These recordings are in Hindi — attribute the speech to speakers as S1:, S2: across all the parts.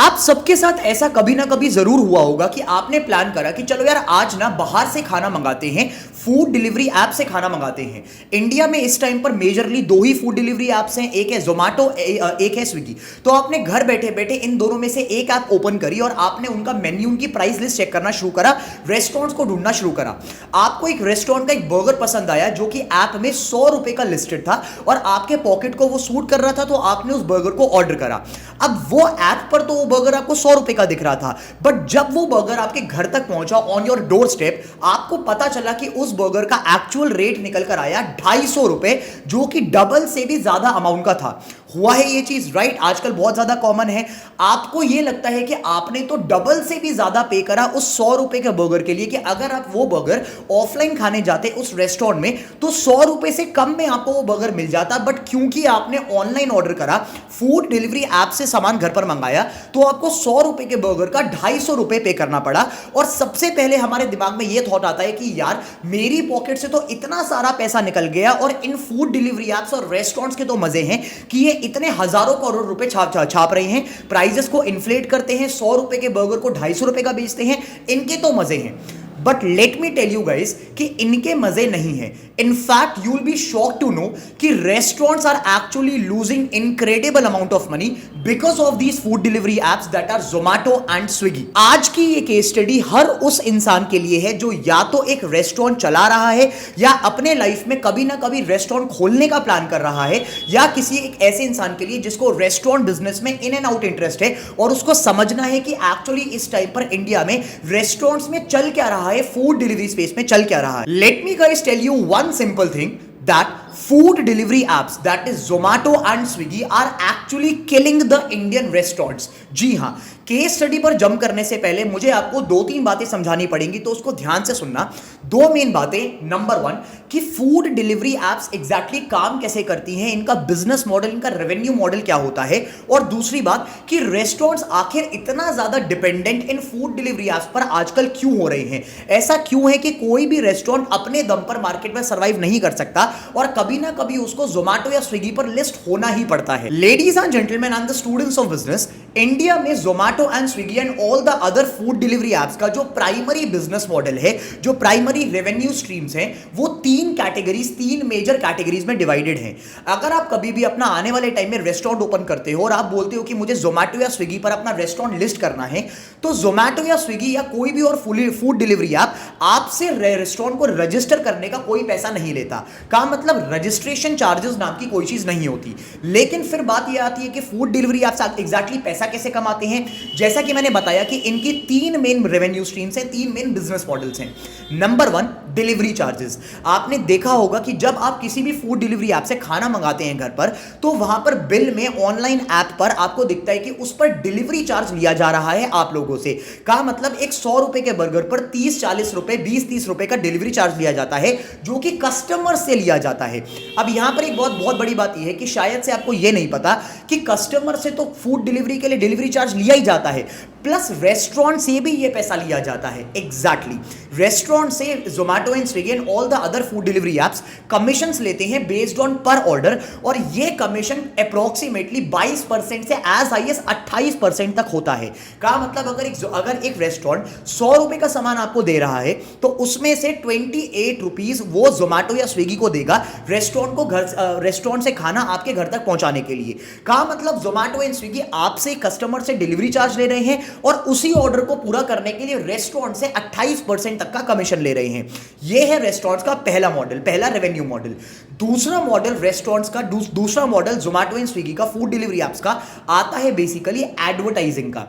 S1: आप सबके साथ ऐसा कभी ना कभी जरूर हुआ होगा कि आपने प्लान करा कि चलो यार आज ना बाहर से खाना मंगाते हैं, फूड डिलीवरी ऐप से खाना मंगाते हैं। इंडिया में इस टाइम पर मेजरली दो ही फूड डिलीवरी ऐप्स हैं, एक है जोमेटो, एक है स्विगी। तो आपने घर बैठे बैठे इन दोनों में से एक ऐप ओपन करी और आपने उनका मेन्यू, उनकी प्राइस लिस्ट चेक करना शुरू करा, रेस्टोरेंट्स को ढूंढना शुरू करा। आपको एक रेस्टोरेंट का एक बर्गर पसंद आया जो कि ऐप में 100 रुपए का लिस्टेड था और आपके पॉकेट को वो सूट कर रहा था, तो आपने उस बर्गर को ऑर्डर करा। अब वो ऐप पर तो वो बर्गर आपको 100 रुपए का दिख रहा था, बट जब वो बर्गर आपके घर तक पहुंचा ऑन योर डोर स्टेप, आपको पता चला कि उस बर्गर का एक्चुअल रेट निकल कर आया 250 रुपए, जो कि डबल से भी ज्यादा अमाउंट का था। हुआ है ये चीज, राइट? आजकल बहुत ज्यादा कॉमन है। आपको ये लगता है कि आपने तो डबल से भी ज्यादा पे करा उस 100 रुपए के बर्गर के लिए, कि अगर आप वो बर्गर ऑफलाइन खाने जाते उस रेस्टोरेंट में तो 100 रुपए से कम में आपको वो बर्गर मिल जाता, बट क्योंकि आपने ऑनलाइन ऑर्डर करा, फूड डिलीवरी ऐप से सामान घर पर मंगाया, तो आपको 100 रुपए के बर्गर का 250 रुपए पे करना पड़ा। और सबसे पहले हमारे दिमाग में ये थॉट आता है कि यार मेरी पॉकेट से तो इतना सारा पैसा निकल गया, और इन फूड डिलीवरी ऐप्स और रेस्टोरेंट्स के तो मजे हैं कि ये इतने हजारों करोड़ रुपए छाप रहे हैं, प्राइजेस को इन्फ्लेट करते हैं, 100 रुपए के बर्गर को 250 रुपए का बेचते हैं, इनके तो मजे हैं। But let me tell you guys कि इनके मजे नहीं है। In fact you will be shocked to know कि restaurants are actually losing incredible amount of money because of these food delivery apps that are Zomato and Swiggy. आज की ये केस स्टडी हर उस इंसान के लिए है जो या तो एक रेस्टोरेंट चला रहा है, या अपने लाइफ में कभी ना कभी रेस्टोरेंट खोलने का प्लान कर रहा है, या किसी एक ऐसे इंसान के लिए जिसको रेस्टोरेंट बिजनेस में इन एंड आउट इंटरेस्ट है और उसको समझना है कि एक्चुअली इस टाइम पर इंडिया में रेस्टोरेंट्स में चल क्या रहा है, फूड डिलीवरी स्पेस में चल क्या रहा है। Let me guys tell you one simple thing, that food delivery apps, that is Zomato and Swiggy, are actually killing the Indian restaurants। जी हां, केस स्टडी पर जंप करने से पहले मुझे आपको दो तीन बातें समझानी पड़ेंगी, तो उसको ध्यान से सुनना। दो मेन बातें, नंबर वन कि फूड डिलीवरी एप्स एग्जैक्टली काम कैसे करती हैं, इनका बिजनेस मॉडल, इनका रेवेन्यू मॉडल क्या होता है, और दूसरी बात कि रेस्टोरेंट्स आखिर इतना ज्यादा डिपेंडेंट इन फूड डिलीवरी एप्स पर आजकल क्यों हो रहे हैं। ऐसा क्यों है कि कोई भी रेस्टोरेंट अपने दम पर मार्केट में सर्वाइव नहीं कर सकता और कभी ना कभी उसको जोमेटो या स्विगी पर लिस्ट होना ही पड़ता है। Ladies and gentleman and the students of business, India में Zomato and Swiggy and all the other food delivery apps का जो प्राइमरी बिजनेस मॉडल है, जो प्राइमरी रेवेन्यू स्ट्रीम्स हैं, वो तीन मेजर कैटेगरीज में डिवाइडेड हैं। अगर आप कभी भी अपना आने वाले टाइम में रेस्टोरेंट ओपन करते हो और आप बोलते हो कि मुझे जोमेटो या स्विगी पर अपना रेस्टोरेंट लिस्ट करना है, तो जोमेटो या स्विगी या कोई भी और फूड डिलीवरी ऐप आपसे रेस्टोरेंट को रजिस्टर करने का कोई पैसा नहीं लेता। का मतलब रजिस्ट्रेशन चार्जेस नाम की कोई चीज नहीं होती। लेकिन फिर बात यह आती है कि फूड डिलीवरी ऐप्स एग्जैक्टली पैसा कैसे कमाते हैं। जैसा कि मैंने बताया कि इनकी तीन मेन रेवेन्यू स्ट्रीम्स हैं, तीन मेन बिजनेस मॉडल्स हैं। Number one, delivery charges. आपने देखा होगा कि जब आप किसी भी फूड डिलीवरी ऐप से खाना मंगाते हैं घर पर, तो वहां पर बिल में ऑनलाइन ऐप पर आपको दिखता है कि उस पर डिलीवरी चार्ज लिया जा रहा है आप लोगों से। का मतलब एक 100 रुपए के बर्गर पर 30-40 रुपए, 20-30 रुपए का डिलीवरी चार्ज लिया जाता है, जो कि कस्टमर से लिया जाता है। अब यहां पर एक बहुत बड़ी बात यह है कि शायद से आपको यह नहीं पता कि कस्टमर से तो फूड डिलीवरी के लिए डिलीवरी चार्ज लिया ही जाता है, प्लस रेस्टोरेंट से भी यह पैसा लिया जाता है। एग्जैक्टली, रेस्टोरेंट से Zomato and Swiggy and all the other food delivery apps commissions लेते हैं बेस्ड ऑन पर ऑर्डर, और यह कमीशन अप्रोक्सीमेटली 22% से एज हाई एज 28% तक होता है। का मतलब अगर एक रेस्टोरेंट 100 रुपए का सामान आपको दे रहा है, तो उसमें से 28 रुपीज वो जोमेटो या स्विगी को देगा रेस्टोरेंट से खाना आपके घर तक पहुंचाने के लिए। का मतलब जोमेटो एंड स्विगी आपसे कस्टमर से डिलीवरी चार्ज ले रहे हैं और उसी ऑर्डर को पूरा करने के लिए रेस्टोरेंट से 28% तक का कमीशन ले रहे हैं। यह है रेस्टोरेंट्स का पहला मॉडल, पहला रेवेन्यू मॉडल। दूसरा मॉडल रेस्टोरेंट्स का, दूसरा मॉडल जोमेटो एंड स्विगी का, फूड डिलीवरी एप्स का आता है बेसिकली एडवर्टाइजिंग का।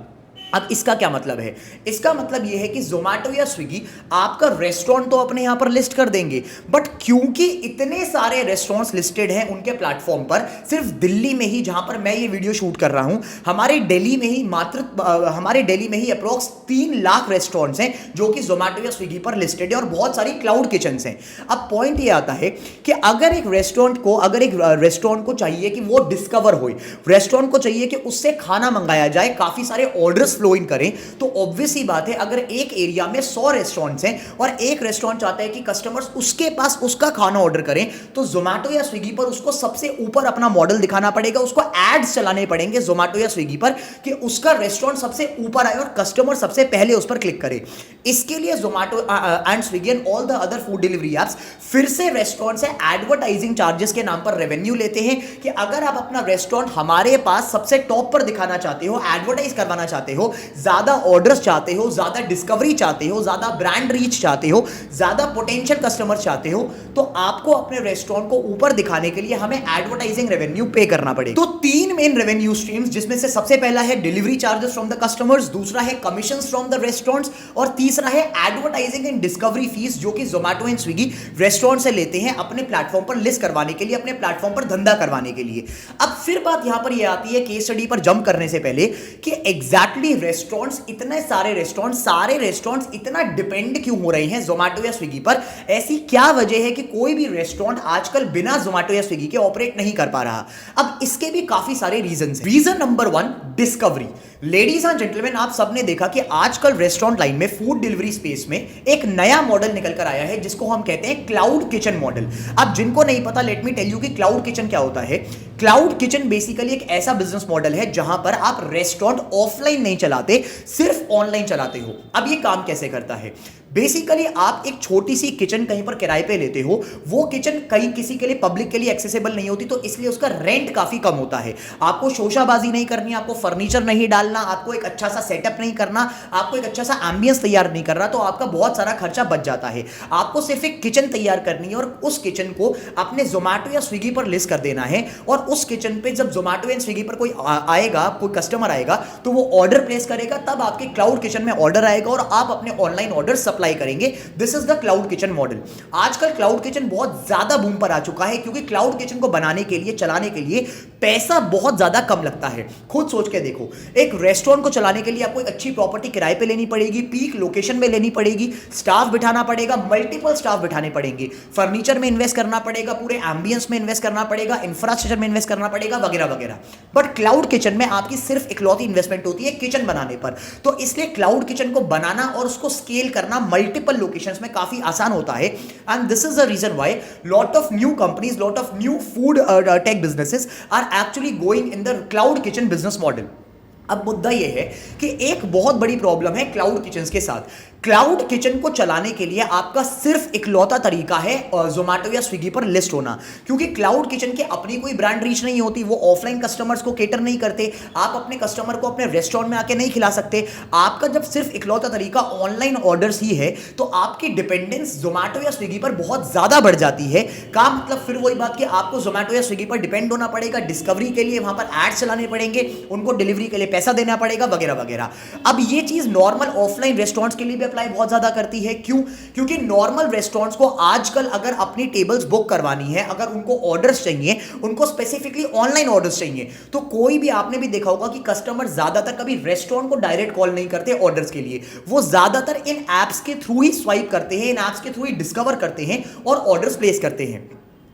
S1: अब इसका क्या मतलब है? इसका मतलब यह है कि जोमेटो या स्विगी आपका रेस्टोरेंट तो अपने यहां पर लिस्ट कर देंगे, बट क्योंकि इतने सारे रेस्टोरेंट्स लिस्टेड हैं उनके प्लेटफॉर्म पर, सिर्फ दिल्ली में ही, जहां पर मैं ये वीडियो शूट कर रहा हूं, हमारे दिल्ली में ही अप्रोक्स 3 लाख रेस्टोरेंट्स हैं जो कि जोमेटो या स्विगी पर लिस्टेड है, और बहुत सारी क्लाउड किचन्स हैं। अब पॉइंट ये आता है कि अगर एक रेस्टोरेंट को चाहिए कि वो डिस्कवर हो, रेस्टोरेंट को चाहिए कि उससे खाना मंगाया जाए, काफी सारे ऑर्डर्स फ्लो इन करें, तो ऑब्वियस ही बात है अगर एक एरिया में 100 रेस्टोरेंट्स हैं और एक रेस्टोरेंट चाहता है कि कस्टमर्स उसके पास उसका खाना ऑर्डर करें, तो जोमेटो या स्विगी पर उसको सबसे ऊपर अपना मॉडल दिखाना पड़ेगा, उसको एड्स चलाने पड़ेंगे जोमेटो या स्विगी पर कि उसका रेस्टोरेंट सबसे ऊपर आए और कस्टमर सबसे पहले उस पर क्लिक करे। इसके लिए Zomato and Swiggy and all the other food delivery apps फिर से रेस्टोरेंट से एडवर्टाइजिंग चार्जेस के नाम पर रेवेन्यू लेते हैं कि अगर आप अपना रेस्टोरेंट हमारे पास सबसे टॉप पर दिखाना चाहते हो, एडवर्टाइज करवाना चाहते हो, ज्यादा ऑर्डर्स चाहते हो, ज्यादा डिस्कवरी चाहते हो, ज्यादा ब्रांड रीच चाहते हो, ज्यादा पोटेंशियल कस्टमर चाहते हो, तो आपको अपने रेस्टोरेंट को ऊपर दिखाने के लिए हमें एडवर्टाइजिंग रेवेन्यू पे करना पड़ेगा। तो तीन मेन रेवेन्यू स्ट्रीम्स, जिसमें से सबसे पहला है delivery charges from the customers, दूसरा है कमीशंस फ्रॉम द रेस्टोरेंट्स और तीसरा है एडवर्टाइजिंग एंड डिस्कवरी फीस, जो कि जोमेटो एंड स्विगी रेस्टोरेंट से लेते हैं अपने प्लेटफॉर्म पर लिस्ट करवाने के लिए, अपने प्लेटफॉर्म पर धंधा करवाने के लिए। अब फिर बात यहां पर यह आती है केस स्टडी पर जंप करने से पहले कि एग्जैक्टली रेस्टोरेंट्स, इतने सारे रेस्टोरेंट्स इतना डिपेंड क्यों हो रहे हैं जोमेटो या स्विगी पर? ऐसी क्या वजह है कि कोई भी रेस्टोरेंट आजकल बिना जोमेटो या स्विगी के ऑपरेट नहीं कर पा रहा? अब इसके भी काफी सारे रीजन हैं। Reason number 1, discovery. Ladies and gentleman, आप सबने देखा कि आजकल रेस्टोरेंट लाइन में, फूड डिलीवरी स्पेस में एक नया मॉडल निकल कर आया है जिसको हम कहते हैं क्लाउड किचन मॉडल। अब जिनको नहीं पता, लेट मी टेल यू कि क्लाउड किचन क्या होता है। क्लाउड किचन बेसिकली एक ऐसा बिजनेस मॉडल है जहां पर आप रेस्टोरेंट ऑफलाइन नहीं चलाते, सिर्फ ऑनलाइन चलाते हो। अब ये काम कैसे करता है? बेसिकली आप एक छोटी सी किचन कहीं पर किराए पे लेते हो, वो किचन कहीं किसी के लिए, पब्लिक के लिए एक्सेसिबल नहीं होती, तो इसलिए उसका रेंट काफी कम होता है। आपको शोशाबाजी नहीं करनी, आपको फर्नीचर नहीं डालना, आपको एक अच्छा सा सेटअप नहीं करना, आपको एक अच्छा सा एम्बियंस तैयार नहीं करना, तो आपका बहुत सारा खर्चा बच जाता है। आपको सिर्फ एक किचन तैयार करनी है और उस किचन को अपने जोमेटो या स्विगी पर लिस्ट कर देना है, और उस किचन पे जब जोमेटो या स्विगी पर कोई आएगा, कोई कस्टमर आएगा, तो वो ऑर्डर प्लेस करेगा, तब आपके क्लाउड किचन में ऑर्डर आएगा और आप अपने ऑनलाइन ऑर्डर अप्लाई करेंगे। This is the cloud kitchen model. आजकल क्लाउड किचन बहुत ज्यादा बूम पर आ चुका है, क्योंकि क्लाउड किचन को बनाने के लिए, चलाने के लिए पैसा बहुत ज्यादा कम लगता है। खुद सोच के देखो, एक रेस्टोरेंट को चलाने के लिए आपको एक अच्छी प्रॉपर्टी किराए पे लेनी पड़ेगी, पीक लोकेशन में लेनी पड़ेगी, स्टाफ बिठाना पड़ेगा, मल्टीपल स्टाफ बिठाने पड़ेंगे, फर्नीचर में इन्वेस्ट करना पड़ेगा, पूरे एम्बियंस में इन्वेस्ट करना पड़ेगा, इंफ्रास्ट्रक्चर में इन्वेस्ट करना पड़ेगा, वगैरह वगैरह। बट क्लाउड किचन में आपकी सिर्फ इकलौती इन्वेस्टमेंट होती है किचन बनाने पर। तो इसलिए क्लाउड किचन को बनाना और उसको स्केल करना मल्टीपल लोकेशंस में काफी आसान होता है। And this is the reason why lot of new companies, lot of new food tech businesses are actually going in the cloud kitchen business model. अब मुद्दा यह है कि एक बहुत बड़ी प्रॉब्लम है क्लाउड किचन्स के साथ। क्लाउड किचन को चलाने के लिए आपका सिर्फ इकलौता तरीका है जोमेटो या स्विगी पर लिस्ट होना, क्योंकि क्लाउड किचन के अपनी कोई ब्रांड रीच नहीं होती, वो ऑफलाइन कस्टमर्स को केटर नहीं करते, आप अपने कस्टमर को अपने रेस्टोरेंट में आके नहीं खिला सकते। आपका जब सिर्फ इकलौता तरीका ऑनलाइन ऑर्डर्स ही है, तो आपकी डिपेंडेंस जोमेटो या स्विगी पर बहुत ज्यादा बढ़ जाती है। का मतलब फिर वही बात कि आपको जोमेटो या स्विगी पर डिपेंड होना पड़ेगा, डिस्कवरी के लिए वहां पर एड्स चलाने पड़ेंगे, उनको डिलीवरी के लिए पैसा देना पड़ेगा, वगैरह वगैरह। अब ये चीज नॉर्मल ऑफलाइन रेस्टोरेंट्स के लिए भी अप्लाई बहुत ज्यादा करती है। क्यों? क्योंकि नॉर्मल रेस्टोरेंट्स को आजकल अगर अपनी टेबल्स बुक करवानी है, अगर उनको ऑर्डर्स चाहिए, उनको स्पेसिफिकली ऑनलाइन ऑर्डर्स चाहिए, तो कोई भी, आपने भी देखा होगा कि कस्टमर ज्यादातर कभी रेस्टोरेंट को डायरेक्ट कॉल नहीं करते ऑर्डर्स के लिए, वो ज्यादातर इन एप्स के थ्रू ही स्वाइप करते हैं, इन एप्स के थ्रू ही डिस्कवर करते हैं और ऑर्डर्स प्लेस करते हैं।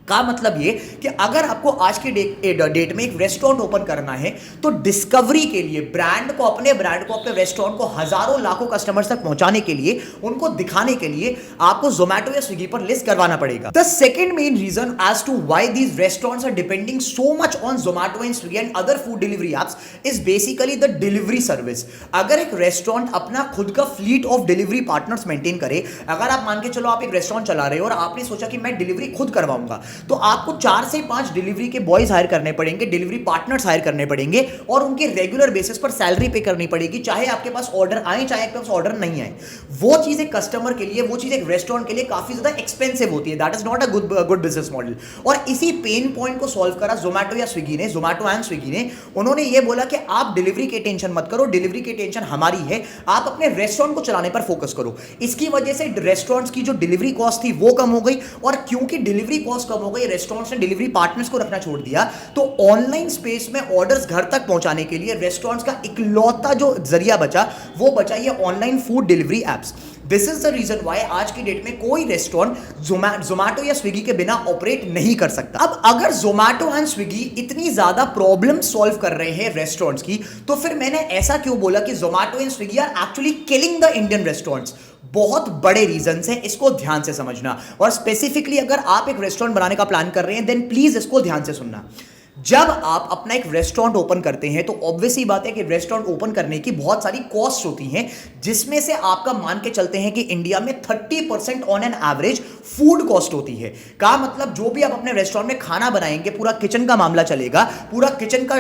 S1: का मतलब ये कि अगर आपको आज की डेट में एक रेस्टोरेंट ओपन करना है, तो डिस्कवरी के लिए, अपने ब्रांड को अपने रेस्टोरेंट को हजारों लाखों कस्टमर्स तक पहुंचाने के लिए, उनको दिखाने के लिए आपको जोमेटो या स्विगी पर लिस्ट करवाना पड़ेगा। The second main reason as to why these restaurants are depending so much on Zomato and Swiggy and other food delivery apps is basically the delivery service. अगर एक रेस्टोरेंट अपना खुद का fleet of delivery partners maintain करे, अगर आप मान के चलो आप एक रेस्टोरेंट चला रहे हो और आपने सोचा कि मैं डिलीवरी खुद करवाऊंगा, तो आपको 4 से 5 डिलीवरी के बॉयज हायर करने पड़ेंगे, डिलीवरी पार्टनर्स हायर करने पड़ेंगे और उनके रेगुलर बेसिस पर सैलरी पे करनी पड़ेगी, चाहे आपके पास ऑर्डर आए चाहे आपके पास ऑर्डर नहीं आए। वो चीज एक कस्टमर के लिए, वो चीज एक रेस्टोरेंट के लिए काफी ज्यादा एक्सपेंसिव होती है। That is not a good business model. और इसी पेन पॉइंट को सॉल्व करा जोमेटो या स्विगी ने, जोमेटो एंड स्विगी ने। उन्होंने ये बोला कि आप डिलीवरी की टेंशन मत करो, डिलीवरी की टेंशन हमारी है, आप अपने रेस्टोरेंट को चलाने पर फोकस करो। इसकी वजह से रेस्टोरेंट्स की जो डिलीवरी कॉस्ट थी वो कम हो गई, और क्योंकि डिलीवरी कॉस्ट कम हो गई, रेस्टोरेंट्स ने डिलीवरी पार्टनर्स को रखना छोड़ दिया, तो ऑनलाइन स्पेस में ऑर्डर्स घर तक पहुंचाने के लिए रेस्टोरेंट्स का इकलौता जो जरिया बचा, वो बचा ये online food delivery apps. This is the reason why आज की डेट में कोई रेस्टोरेंट जोमैटो या स्विगी के बिना ऑपरेट नहीं कर सकता। अब अगर जोमैटो एंड स्विगी इतनी ज्यादा प्रॉब्लम सॉल्व कर रहे हैं रेस्टोरेंट्स की, तो फिर मैंने ऐसा क्यों बोला कि Zomato and Swiggy are actually killing the Indian restaurants. बहुत बड़े रीजंस हैं, इसको ध्यान से समझना। और स्पेसिफिकली अगर आप एक रेस्टोरेंट बनाने का प्लान कर रहे हैं, देन प्लीज इसको ध्यान से सुनना। जब आप अपना एक रेस्टोरेंट ओपन करते हैं तो ऑब्वियस ही बात है कि रेस्टोरेंट ओपन करने की बहुत सारी कॉस्ट होती हैं, जिसमें से आपका मान के चलते हैं कि इंडिया में 30% on an average food cost होती है। का मतलब जो भी आप अपने रेस्टोरेंट में खाना बनाएंगे, पूरा किचन का मामला चलेगा, पूरा किचन का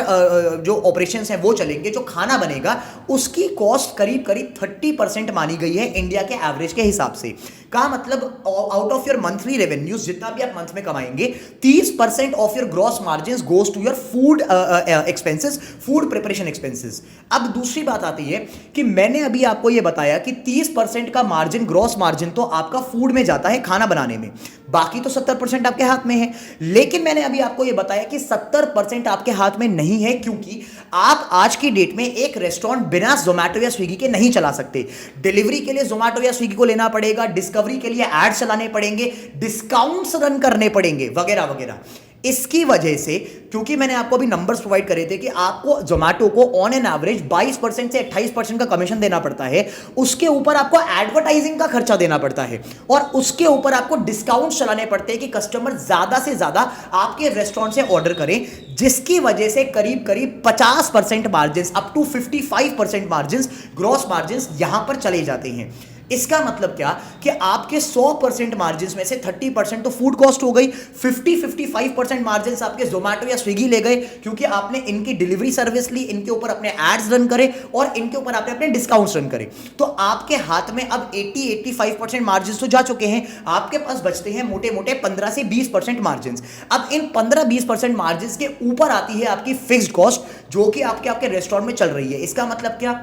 S1: जो ऑपरेशंस हैं वो चलेंगे, जो खाना बनेगा उसकी कॉस्ट करीब करीब 30% मानी गई है इंडिया के एवरेज के हिसाब से। का मतलब out of your monthly revenues जितना भी आप मंथ में कमाएंगे, 30% of your gross margin goes to your food expenses, food preparation expenses. अब दूसरी बात आती है कि मैंने अभी आपको यह बताया कि 30% का मार्जिन, ग्रॉस मार्जिन तो आपका फूड में जाता है खाना बनाने में, बाकी तो 70% आपके हाथ में है। लेकिन मैंने अभी आपको यह बताया कि 70% आपके हाथ में नहीं है, क्योंकि आप आज की डेट में एक रेस्टोरेंट बिना जोमैटो या स्विगी के नहीं चला सकते। डिलीवरी के लिए जोमैटो या स्विगी को लेना पड़ेगा, डिस्कवरी के लिए एड चलाने पड़ेंगे, डिस्काउंट्स रन करने पड़ेंगे, वगैरह वगैरह। इसकी वजह से, क्योंकि मैंने आपको अभी नंबर्स प्रोवाइड करे थे कि आपको जोमैटो को ऑन एन एवरेज 22% से 28% का कमीशन देना पड़ता है, उसके ऊपर आपको एडवर्टाइजिंग का खर्चा देना पड़ता है, और उसके ऊपर आपको डिस्काउंट चलाने पड़ते हैं कि कस्टमर ज्यादा से ज्यादा आपके रेस्टोरेंट से ऑर्डर करें, जिसकी वजह से करीब करीब 50% margin up to 55% margin, gross margin यहां पर चले जाते हैं। इसका मतलब क्या कि आपके 100% मार्जिन में से 30% तो फूड कॉस्ट हो गई, 55% मार्जिन आपके जोमैटो या स्विगी ले गए, क्योंकि आपने इनकी डिलीवरी सर्विस ली, इनके ऊपर अपने एड्स रन करे और इनके ऊपर आपने अपने डिस्काउंट्स रन करे। तो आपके हाथ में अब 80-85% मार्जिन तो जा चुके हैं, आपके पास बचते हैं मोटे मोटे 15 से 20% मार्जिन। अब इन 15-20% मार्जिन के ऊपर आती है आपकी फिक्स्ड कॉस्ट, जो कि आपके रेस्टोरेंट में चल रही है। इसका मतलब क्या,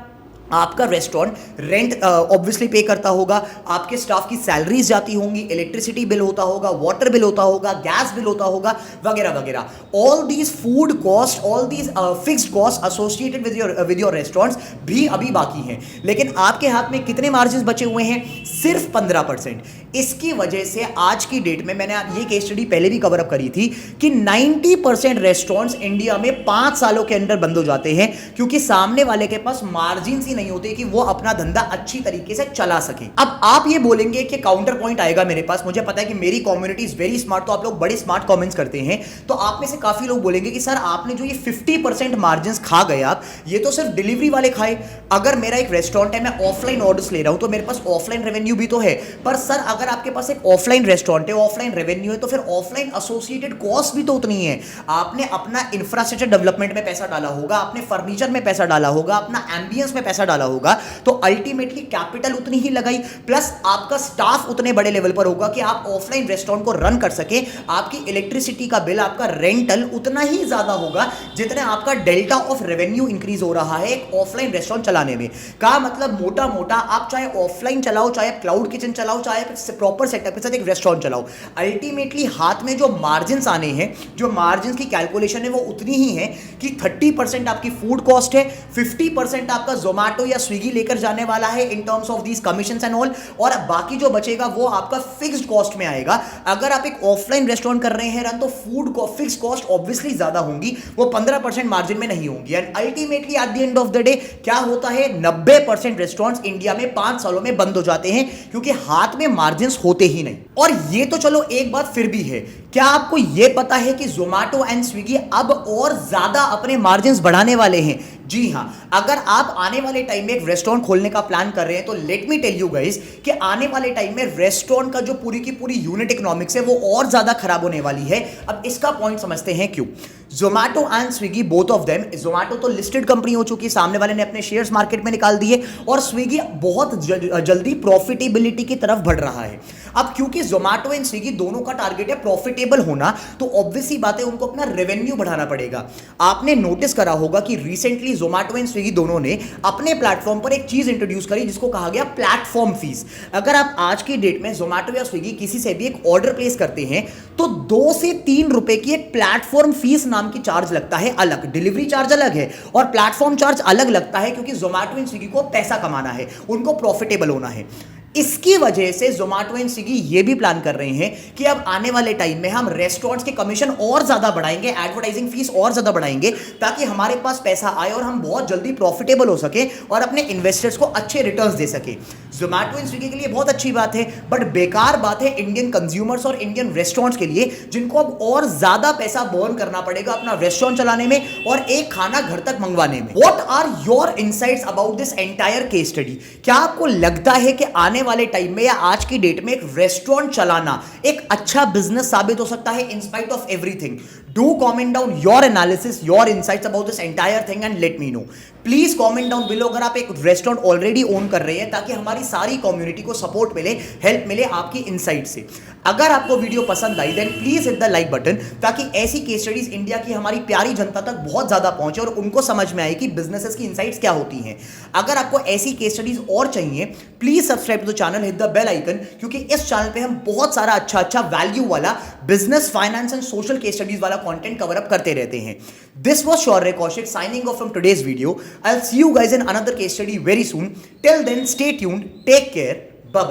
S1: आपका रेस्टोरेंट रेंट ऑब्वियसली पे करता होगा, आपके स्टाफ की सैलरीज जाती होंगी, इलेक्ट्रिसिटी बिल होता होगा, वाटर बिल होता होगा, गैस बिल होता होगा, वगैरह वगैरह। All these food cost, all these fixed cost associated with your restaurants भी अभी बाकी हैं। लेकिन आपके हाथ में कितने मार्जिन बचे हुए हैं? सिर्फ 15%। इसकी वजह से आज की डेट में, मैंने ये केस स्टडी पहले भी कवर अप करी थी, कि 90% रेस्टोरेंट्स इंडिया में 5 सालों के अंदर बंद हो जाते हैं, क्योंकि सामने वाले के पास मार्जिन ही नहीं होते कि वो अपना धंधा अच्छी तरीके से चला सके। अब आप ये बोलेंगे कि काउंटर पॉइंट आएगा मेरे पास, मुझे पता है कि मेरी कम्युनिटी इज वेरी स्मार्ट, तो आप लोग बड़े स्मार्ट कमेंट्स करते हैं, तो आप में से काफी लोग बोलेंगे कि सर आपने जो ये 50% मार्जिन खा गए आप, ये तो सिर्फ डिलीवरी वाले खाए। अगर मेरा एक रेस्टोरेंट है, मैं ऑफलाइन ऑर्डर्स ले रहा हूं, तो मेरे पास ऑफलाइन रेवेन्यू भी तो है। पर सर अगर आपके पास एक ऑफलाइन रेस्टोरेंट है, ऑफलाइन रेवेन्यू है, तो फिर ऑफलाइन एसोसिएटेड कॉस्ट भी तो उतनी है। आपने अपना इंफ्रास्ट्रक्चर डेवलपमेंट में पैसा डाला होगा, आपने फर्नीचर में पैसा डाला होगा, अपना एम्बियंस में पैसा डाला होगा, तो अल्टीमेटली कैपिटल उतनी ही लगाई, प्लस आपका स्टाफ उतने बड़े लेवल पर होगा कि आप ऑफलाइन रेस्टोरेंट को रन कर सके। आपकी इलेक्ट्रिसिटी का बिल, आपका रेंटल उतना ही ज्यादा होगा जितना आपका डेल्टा ऑफ रेवेन्यू इंक्रीज हो रहा है एक ऑफलाइन रेस्टोरेंट चलाने में। का मतलब मोटा मोटा आप चाहे ऑफलाइन चलाओ, चाहे क्लाउड किचन चलाओ, चाहे प्रॉपर सेटअप के साथ एक रेस्टोरेंट चलाओ, अल्टीमेटली हाथ में जो मार्जिन आने हैं, जो मार्जिन की कैलकुलेशन है वो उतनी ही है कि 30% आपकी फूड कॉस्ट है, 50% आपका जोमैटो या स्विगी लेकर जाने वाला है in terms of these commissions and all, और बाकी जो बचेगा वो आपका फिक्स्ड कॉस्ट में आएगा। अगर आप एक ऑफलाइन रेस्टोरेंट कर रहे हैं रन, तो फूड को फिक्स्ड कॉस्ट ऑब्वियसली ज्यादा होंगी, वो 15% मार्जिन में नहीं होंगी। And ultimately at the end of the day क्या होता है, 90% रेस्टोरेंट्स इंडिया में 5 सालों में बंद हो जाते हैं, क्योंकि हाथ में मार्जिन होते ही नहीं। और ये तो चलो एक बात फिर भी है, क्या आपको यह पता है कि जोमैटो एंड स्विगी अब और ज्यादा अपने मार्जिन बढ़ाने वाले हैं? जी हां, अगर आप आने वाले टाइम में एक रेस्टोरेंट खोलने का प्लान कर रहे हैं, तो let me tell you guys कि आने वाले टाइम में रेस्टोरेंट का जो पूरी की पूरी यूनिट इकोनॉमिक्स है वो और ज्यादा खराब होने वाली है। अब इसका पॉइंट समझते हैं क्यों। Zomato and Swiggy, both of them, Zomato तो लिस्टेड कंपनी हो चुकी है, सामने वाले ने अपने शेयर्स मार्केट में निकाल दिए, और स्विगी बहुत जल्दी प्रॉफिटेबिलिटी की तरफ बढ़ रहा है। अब क्योंकि जोमैटो एंड स्विगी दोनों का टारगेट है प्रॉफिटेबल होना, तो ऑब्वियसली बात है उनको अपना रेवेन्यू बढ़ाना पड़ेगा। आपने नोटिस करा होगा कि रिसेंटली जोमैटो एंड स्विगी दोनों ने अपने प्लेटफॉर्म पर एक चीज इंट्रोड्यूस करी जिसको कहा गया प्लेटफॉर्म फीस। अगर आप आज की डेट में जोमैटो या स्विगी किसी से भी एक ऑर्डर प्लेस करते हैं, तो 2 से 3 रुपए की एक प्लेटफॉर्म फीस नाम की चार्ज लगता है अलग। डिलीवरी चार्ज अलग है और प्लेटफॉर्म चार्ज अलग लगता है, क्योंकि जोमैटो एंड स्विगी को पैसा कमाना है, उनको प्रॉफिटेबल होना है। इसकी वजह से जोमेटो एंड स्विगी ये भी प्लान कर रहे हैं कि अब आने वाले टाइम में हम रेस्टोरेंट्स के कमीशन और ज्यादा बढ़ाएंगे, एडवर्टाइजिंग फीस और ज्यादा बढ़ाएंगे, ताकि हमारे पास पैसा आए और हम बहुत जल्दी प्रॉफिटेबल हो सके और अपने इन्वेस्टर्स को अच्छे रिटर्न्स दे सके। जोमेटो एंड स्विगी के लिए बहुत अच्छी बात है, बट बेकार बात है इंडियन कंज्यूमर्स और इंडियन रेस्टोरेंट्स के लिए, जिनको अब और ज्यादा पैसा बर्न करना पड़ेगा अपना रेस्टोरेंट चलाने में और एक खाना घर तक मंगवाने में। What are your insights about this entire case study? क्या आपको लगता है कि आने वाले टाइम में या आज की डेट में एक रेस्टोरेंट चलाना एक अच्छा बिजनेस साबित हो सकता है in spite of everything? Do comment down your analysis, your insights about this entire thing and let me know. Please comment down below अगर आप एक रेस्टोरेंट ऑलरेडी ओन कर रहे हैं, ताकि हमारी सारी कम्युनिटी को सपोर्ट मिले, हेल्प मिले आपकी इनसाइट से। अगर आपको वीडियो पसंद आई then please hit the like button, ताकि ऐसी केस स्टडीज इंडिया की हमारी प्यारी जनता तक बहुत ज्यादा पहुंचे और उनको समझ में आए कि बिजनेसेस की इनसाइट्स क्या होती हैं। अगर आपको ऐसी केस स्टडीज और चाहिए, please subscribe to the channel, hit the bell icon, क्योंकि इस चैनल पे हम बहुत सारा अच्छा वैल्यू वाला business, finance and social case studies वाला कंटेंट कवर अप करते रहते हैं। This was Shaurya Kaushik signing off from today's video. I'll see you guys in another case study very soon. Till then, stay tuned, take care, bye bye.